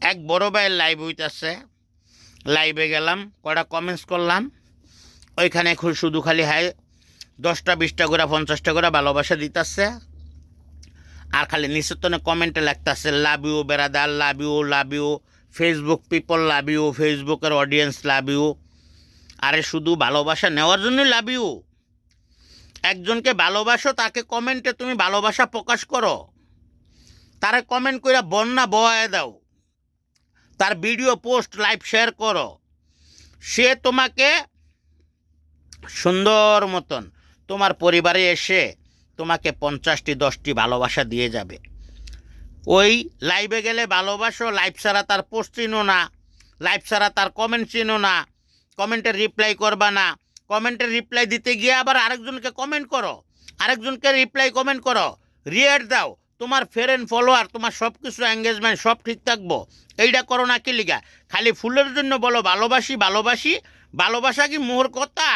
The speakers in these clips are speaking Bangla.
এক বড় ভাইয়ের লাইভ হইতেছে, লাইভে গেলাম, কটা কমেন্টস করলাম, ওইখানে শুধু খালি হাই 10টা 20টা করে 50টা করে ভালোবাসা দিতেছে, আর খালি নিচের কমেন্টে লাগতেছে লাভ ইউ বেরাদার, love you, love you Facebook people, love you ফেসবুকের অডিয়েন্স, লাভ ইউ। আরে শুধু ভালোবাসা নেওয়ার জন্যই লাভ ইউ। একজনকে ভালোবাসো, তাকে কমেন্টে তুমি ভালোবাসা প্রকাশ করো, তারে কমেন্ট করে বন্যা বয়ায় দাও, তার ভিডিও পোস্ট লাইভ শেয়ার করো, সে তোমাকে সুন্দর মতন তোমার পরিবারে এসে তোমাকে 50টি 10টি ভালোবাসা দিয়ে যাবে। ওই লাইভে গেলে ভালোবাসো, লাইভ ছাড়া তার পোস্ট চিনো না, লাইভ ছাড়া তার কমেন্ট চিনো না, কমেন্টের রিপ্লাই করবা না, কমেন্টের রিপ্লাই দিতে গিয়ে আবার আরেকজনকে কমেন্ট করো, আরেকজনকে রিপ্লাই কমেন্ট করো, রিয়াক্ট দাও, তোমার ফ্রেন্ড ফলোয়ার তোমার সব কিছু এঙ্গেজমেন্ট সব ঠিক থাকবো। এইটা করো না কি লিগা? খালি ফুলের জন্য বলো ভালোবাসি ভালোবাসি। ভালোবাসা কি মোহর কথা?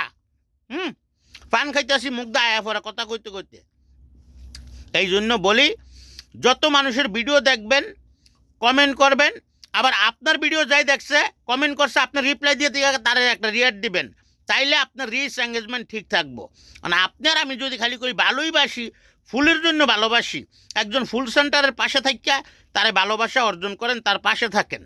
পান খাইতেছি মুখ দা আয়া পড়া কথা কইতে কইতে। এই জন্য বলি, যত মানুষের ভিডিও দেখবেন কমেন্ট করবেন, আবার আপনার ভিডিও যাই দেখছে কমেন্ট করছে আপনার রিপ্লাই দিয়ে তারা একটা রিয়াক্ট দিবেন, তাইলে আপনার রিচ এঙ্গেজমেন্ট ঠিক থাকবো। মানে আপনার আমি যদি খালি করি ভালোই বাসি, ফুলের জন্য ভালোবাসি, একজন ফুল সেন্টারের পাশে থাকিয়া তারে ভালোবাসা অর্জন করেন, তার পাশে থাকেন।